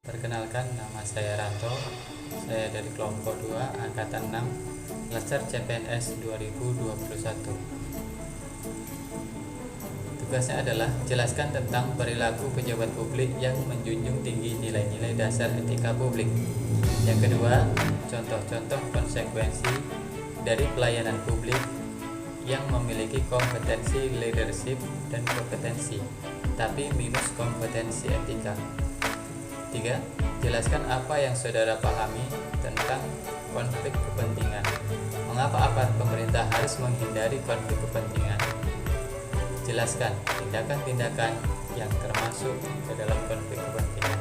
Perkenalkan, nama saya Ranto. Saya dari kelompok 2 angkatan 6 Laser CPNS 2021. Tugasnya adalah jelaskan tentang perilaku pejabat publik yang menjunjung tinggi nilai-nilai dasar etika publik. Yang kedua, contoh-contoh konsekuensi dari pelayanan publik yang memiliki kompetensi leadership dan kompetensi, tapi minus kompetensi etika. 3. Jelaskan apa yang saudara pahami tentang konflik kepentingan. Mengapa aparat pemerintah harus menghindari konflik kepentingan? Jelaskan tindakan-tindakan yang termasuk ke dalam konflik kepentingan.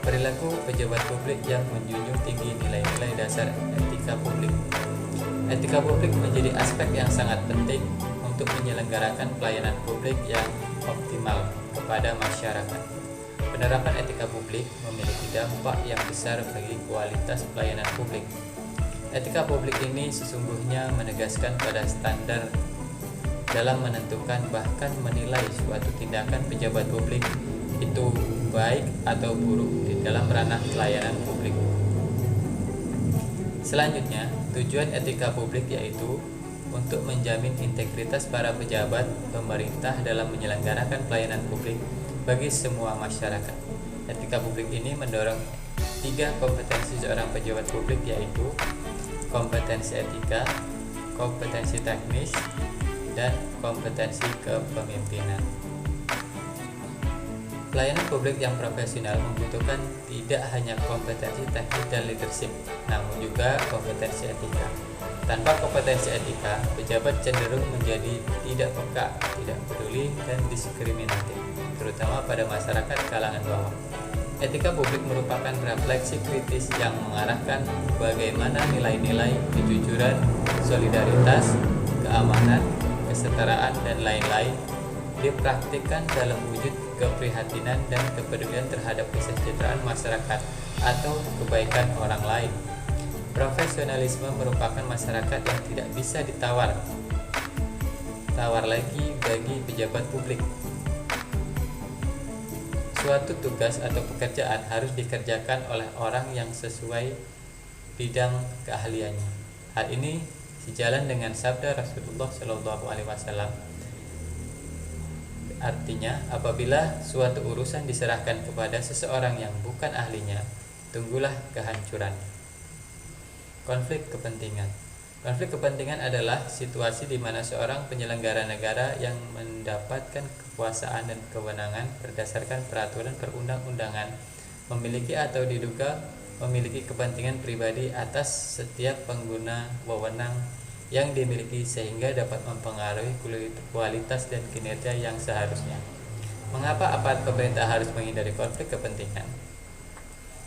Perilaku pejabat publik yang menjunjung tinggi nilai-nilai dasar etika publik. Etika publik menjadi aspek yang sangat penting untuk menyelenggarakan pelayanan publik yang optimal kepada masyarakat. Penerapan etika publik memiliki dampak yang besar bagi kualitas pelayanan publik. Etika publik ini sesungguhnya menegaskan pada standar dalam menentukan bahkan menilai suatu tindakan pejabat publik itu baik atau buruk di dalam ranah pelayanan publik. Selanjutnya, tujuan etika publik yaitu untuk menjamin integritas para pejabat pemerintah dalam menyelenggarakan pelayanan publik bagi semua masyarakat. Etika publik ini mendorong 3 kompetensi seorang pejabat publik, yaitu kompetensi etika, kompetensi teknis, dan kompetensi kepemimpinan. Pelayanan publik yang profesional membutuhkan tidak hanya kompetensi teknis dan leadership, namun juga kompetensi etika. Tanpa kompetensi etika, pejabat cenderung menjadi tidak peka, tidak peduli, dan diskriminatif, terutama pada masyarakat kalangan bawah. Etika publik merupakan refleksi kritis yang mengarahkan bagaimana nilai-nilai kejujuran, solidaritas, keamanan, kesetaraan, dan lain-lain dipraktikkan dalam wujud keprihatinan dan kepedulian terhadap kesejahteraan masyarakat atau kebaikan orang lain. Profesionalisme merupakan masyarakat yang tidak bisa ditawar lagi bagi pejabat publik. Suatu tugas atau pekerjaan harus dikerjakan oleh orang yang sesuai bidang keahliannya. Hal ini sejalan dengan sabda Rasulullah SAW. Artinya, apabila suatu urusan diserahkan kepada seseorang yang bukan ahlinya, tunggulah kehancuran. Konflik kepentingan. Konflik kepentingan adalah situasi di mana seorang penyelenggara negara yang mendapatkan kekuasaan dan kewenangan berdasarkan peraturan perundang-undangan memiliki atau diduga memiliki kepentingan pribadi atas setiap pengguna wewenang yang dimiliki sehingga dapat mempengaruhi kualitas dan kinerja yang seharusnya. Mengapa aparat pemerintah harus menghindari konflik kepentingan?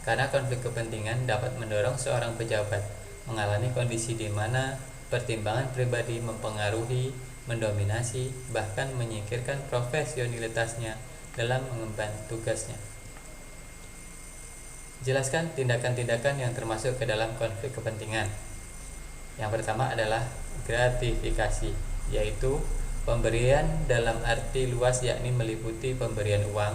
Karena konflik kepentingan dapat mendorong seorang pejabat mengalami kondisi di mana pertimbangan pribadi mempengaruhi, mendominasi, bahkan menyingkirkan profesionalitasnya dalam mengemban tugasnya. Jelaskan tindakan-tindakan yang termasuk ke dalam konflik kepentingan. Yang pertama adalah gratifikasi, yaitu pemberian dalam arti luas, yakni meliputi pemberian uang,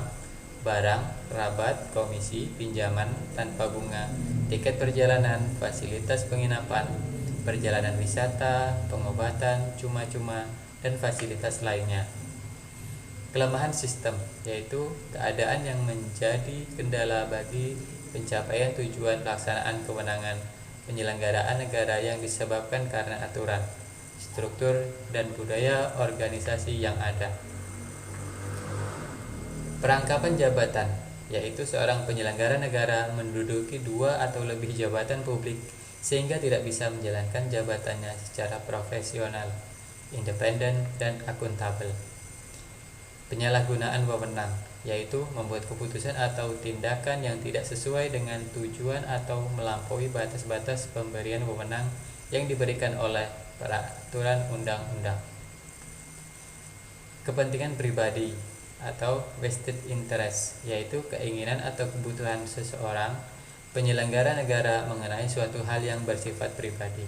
barang, rabat, komisi, pinjaman tanpa bunga, tiket perjalanan, fasilitas penginapan, perjalanan wisata, pengobatan cuma-cuma, dan fasilitas lainnya. Kelemahan sistem, yaitu keadaan yang menjadi kendala bagi pencapaian tujuan pelaksanaan kewenangan penyelenggaraan negara yang disebabkan karena aturan, struktur, dan budaya organisasi yang ada. Perangkapan jabatan, yaitu seorang penyelenggara negara menduduki 2 atau lebih jabatan publik sehingga tidak bisa menjalankan jabatannya secara profesional, independen, dan akuntabel. Penyalahgunaan wewenang, yaitu membuat keputusan atau tindakan yang tidak sesuai dengan tujuan atau melampaui batas-batas pemberian wewenang yang diberikan oleh peraturan undang-undang. Kepentingan pribadi atau vested interest, yaitu keinginan atau kebutuhan seseorang penyelenggara negara mengenai suatu hal yang bersifat pribadi.